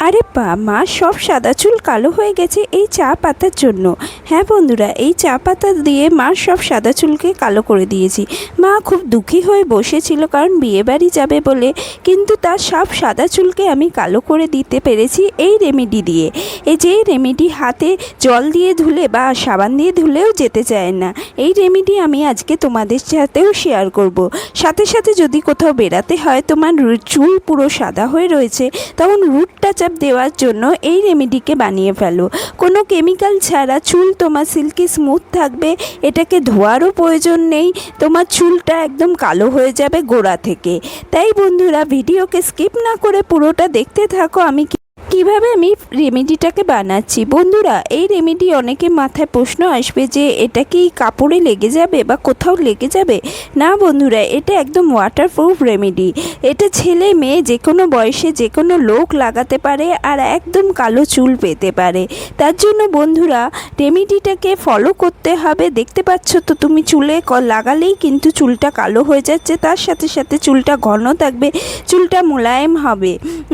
আরে মা, সব সাদা চুল কালো হয়ে গেছে এই চা পাতার জন্য। হ্যাঁ বন্ধুরা, এই চা পাতা দিয়ে মা সব সাদা চুলকে কালো করে দিয়েছি। মা খুব দুঃখী হয়ে বসেছিল কারণ বিয়েবাড়ি যাবে বলে, কিন্তু তার সব সাদা চুলকে আমি কালো করে দিতে পেরেছি এই রেমেডি দিয়ে। এই যে রেমেডি হাতে জল দিয়ে ধুলে বা সাবান দিয়ে ধুলেও যেতে চায় না। এই রেমেডি আমি আজকে তোমাদের সাথেও শেয়ার করব। সাথে সাথে যদি কোথাও বেড়াতে হয়, তোমার চুল পুরো সাদা হয়ে রয়েছে, তখন রুট টাচ আপ দেওয়ার জন্য এই রেমেডিকে বানিয়ে ফেলো। কোনো কেমিক্যাল ছাড়া চুল তোমার সিল্কি স্মুথ থাকবে, এটাকে ধোয়ারও প্রয়োজন নেই, তোমার চুলটা একদম কালো হয়ে যাবে গোড়া থেকে। তাই বন্ধুরা, ভিডিওকে স্কিপ না করে পুরোটা দেখতে থাকো আমি কিভাবে আমি রেমেডিটাকে বানাচ্ছি। বন্ধুরা, এই রেমেডি অনেকে মাথায় প্রশ্ন আসবে যে এটা কি কাপড়ে লেগে যাবে বা কোথাও লেগে যাবে। না বন্ধুরা, এটা একদম ওয়াটারপ্রুফ রেমেডি। এটা ছেলে মেয়ে যে কোনো বয়সে যে কোনো লোক লাগাতে পারে আর একদম কালো চুল পেতে পারে। তার জন্য বন্ধুরা, রেমেডিটাকে ফলো করতে হবে। দেখতে পাচ্ছ তো তুমি, চুলে লাগালেই কিন্তু চুলটা কালো হয়ে যাচ্ছে, তার সাথে সাথে চুলটা ঘন থাকবে, চুলটা মোলায়েম হবে।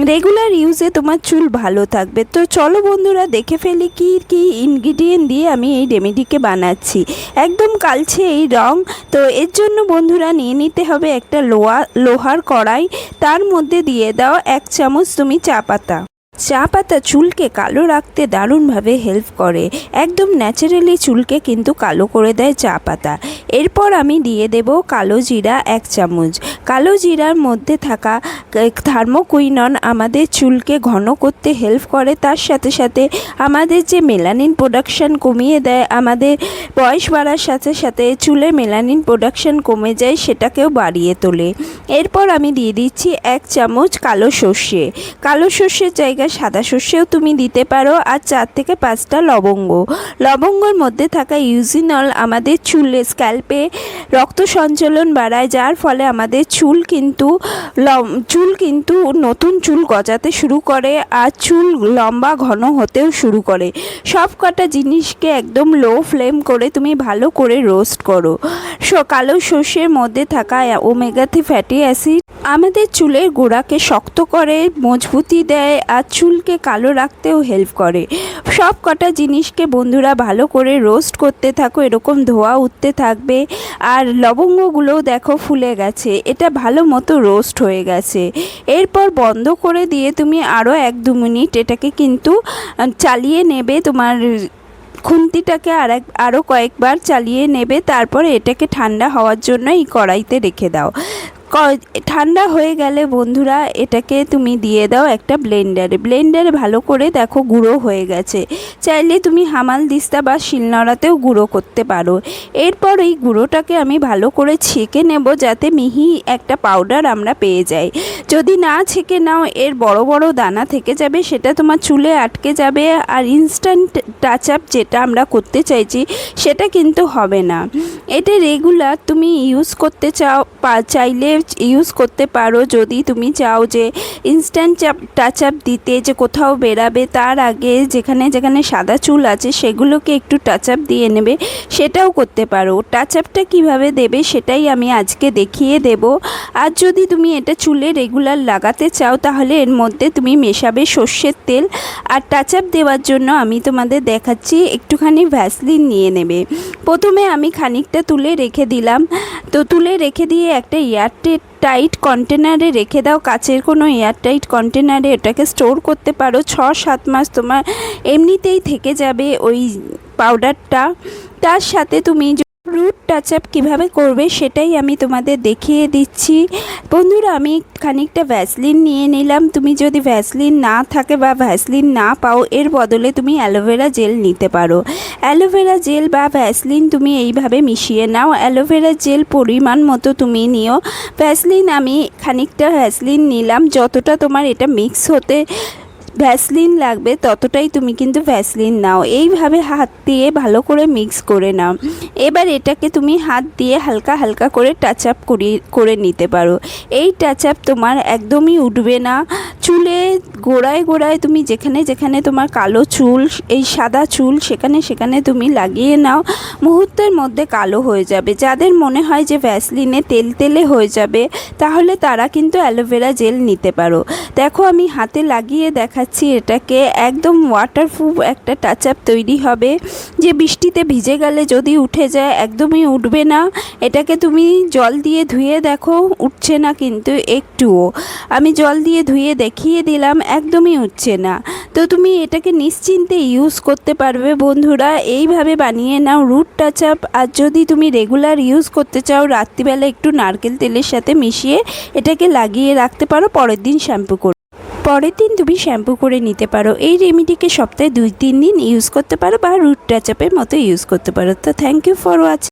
রেগুলার ইউজে তোমার চুল ভালো থাকবে। তো চলো বন্ধুরা, দেখে ফেলি কি কি ইনগ্রিডিয়েন্ট দিয়ে আমি এই রেমেডিকে বানাচ্ছি। একদম কালছে এই রং। তো এর জন্য বন্ধুরা নিয়ে নিতে হবে একটা লোহার কড়াই। তার মধ্যে দিয়ে দাও 1 চামচ তুমি চা পাতা। চা পাতা চুলকে কালো রাখতে দারুণভাবে হেল্প করে। একদম ন্যাচারালি চুলকে কিন্তু কালো করে দেয় চা পাতা। এরপর আমি দিয়ে দেব কালো জিরা 1 চামচ। কালো জিরার মধ্যে থাকা থার্মোকুইনন আমাদের চুলকে ঘন করতে হেল্প করে, তার সাথে সাথে আমাদের যে মেলানিন প্রোডাকশান কমিয়ে দেয়, আমাদের বয়স বাড়ার সাথে সাথে চুলে মেলানিন প্রোডাকশান কমে যায়, সেটাকেও বাড়িয়ে তোলে। এরপর আমি দিয়ে দিচ্ছি 1 চামচ কালো সর্ষে। কালো সর্ষের জায়গায় সাদা সর্ষেও তুমি দিতে পারো। আর 4 থেকে 5টা লবঙ্গ। লবঙ্গর মধ্যে থাকা ইউজিনল আমাদের চুলে স্ক্যাল্পে রক্ত সঞ্চালন বাড়ায়, যার ফলে আমাদের চুল কিন্তু নতুন চুল গজাতে শুরু করে আর চুল লম্বা ঘন হতেও শুরু করে। সব কটা জিনিসকে একদম লো ফ্লেম করে তুমি ভালো করে রোস্ট করো। কালো সর্ষের মধ্যে থাকা ওমেগা 3 ফ্যাটি অ্যাসিড আমাদের চুলের গোড়াকে শক্ত করে, মজবুতি দেয় আর চুলকে কালো রাখতেও হেল্প করে। সব কটা জিনিসকে বন্ধুরা ভালো করে রোস্ট করতে থাকো, এরকম ধোয়া উঠতে থাকবে। আর লবঙ্গগুলোও দেখো ফুলে গেছে, এটা ভালো মতো রোস্ট হয়ে গেছে। এরপর বন্ধ করে দিয়ে তুমি আরও 1-2 মিনিট এটাকে কিন্তু চালিয়ে নেবে। তোমার খুন্তিটাকে আরও কয়েকবার চালিয়ে নেবে। তারপরে এটাকে ঠান্ডা হওয়ার জন্য এই কড়াইতে রেখে দাও। ঠান্ডা হয়ে গেলে বন্ধুরা, এটাকে তুমি দিয়ে দাও একটা ব্লেন্ডারে ভালো করে দেখো গুঁড়ো হয়ে গেছে। চাইলে তুমি হামাল দিস্তা বা শিলনোড়াতেও গুঁড়ো করতে পারো। এরপর এই গুঁড়োটাকে আমি ভালো করে ছেঁকে নেব, যাতে মিহি একটা পাউডার আমরা পেয়ে যাই। যদি না ছেঁকে নাও, এর বড় বড় দানা থেকে যাবে, সেটা তোমার চুলে আটকে যাবে আর ইনস্ট্যান্ট টাচ আপ যেটা আমরা করতে চাইছি সেটা কিন্তু হবে না। এটা রেগুলার তুমি ইউজ করতে চাইলে ইউজ করতে পারো। যদি তুমি চাও যে ইনস্ট্যান্ট টাচ আপ দিতে, যে কোথাও বেরাবে তার আগে যেখানে যেখানে সাদা চুল আছে সেগুলোকে একটু টাচ আপ দিয়ে নেবে, সেটাও করতে পারো। টাচ আপটা কীভাবে দেবে সেটাই আমি আজকে দেখিয়ে দেব। আর যদি তুমি এটা চুলে রেগুলার লাগাতে চাও, তাহলে এর মধ্যে তুমি মেশাবে সর্ষের তেল। আর টাচ আপ দেওয়ার জন্য আমি তোমাদের দেখাচ্ছি, একটুখানি ভ্যাসলিন নিয়ে নেবে। প্রথমে আমি খানিকটা তুলে রেখে দিলাম। তো তুলে রেখে দিয়ে একটা টাইট কন্টেনারে রেখে দাও। কাচের কোনো এয়ারটাইট কন্টেনারে এটাকে স্টোর করতে পারো। 6-7 মাস তোমার এমনিতেই থেকে যাবে ওই পাউডারটা। তার সাথে তুমি রুট টাচ আপ কীভাবে করবে সেটাই আমি তোমাদের দেখিয়ে দিচ্ছি। বন্ধুরা, আমি খানিকটা ভ্যাসলিন নিয়ে নিলাম। তুমি যদি ভ্যাসলিন না থাকে বা ভ্যাসলিন না পাও, এর বদলে তুমি অ্যালোভেরা জেল নিতে পারো। অ্যালোভেরা জেল বা ভ্যাসলিন তুমি এইভাবে মিশিয়ে নাও। অ্যালোভেরা জেল পরিমাণ মতো তুমি নিও। ভ্যাসলিন আমি খানিকটা ভ্যাসলিন নিলাম। যতটা তোমার এটা মিক্স হতে ভ্যাসলিন লাগবে ততটাই তুমি কিন্তু ভ্যাসলিন নাও। এইভাবে হাত দিয়ে ভালো করে মিক্স করে নাও। এবার এটাকে তুমি হাত দিয়ে হালকা হালকা করে টাচ আপ করে নিতে পারো। এই টাচ আপ তোমার একদমই উঠবে না। চুলে গোড়ায় গোড়ায় তুমি যেখানে যেখানে তোমার কালো চুল, এই সাদা চুল, সেখানে সেখানে তুমি লাগিয়ে নাও। মুহূর্তের মধ্যে কালো হয়ে যাবে। যাদের মনে হয় যে ভ্যাসলিনে তেলে হয়ে যাবে, তাহলে তারা কিন্তু অ্যালোভেরা জেল নিতে পারো। দেখো আমি হাতে লাগিয়ে দেখা দেখাচ্ছি এটাকে, একদম ওয়াটারপ্রুফ একটা টাচ আপ তৈরি হবে, যে বৃষ্টিতে ভিজে গেলে যদি উঠে যায় একদমই উঠবে না। এটাকে তুমি জল দিয়ে ধুয়ে দেখো, উঠছে না কিন্তু একটুও। আমি জল দিয়ে ধুয়ে দেখিয়ে দিলাম, একদমই উঠছে না। তো তুমি এটাকে নিশ্চিন্তে ইউজ করতে পারবে বন্ধুরা। এইভাবে বানিয়ে নাও রুট টাচ আপ। আর যদি তুমি রেগুলার ইউজ করতে চাও, রাত্রিবেলা একটু নারকেল তেলের সাথে মিশিয়ে এটাকে লাগিয়ে রাখতে পারো, পরের দিন শ্যাম্পু করে তুমি শ্যাম্পু করে নিতে পারো। এই রেমেডিকে সপ্তাহে 2-3 দিন ইউজ করতে পারো বা রুট টাচ আপের মতো ইউজ করতে পারো। তো থ্যাংক ইউ ফর ওয়াচিং।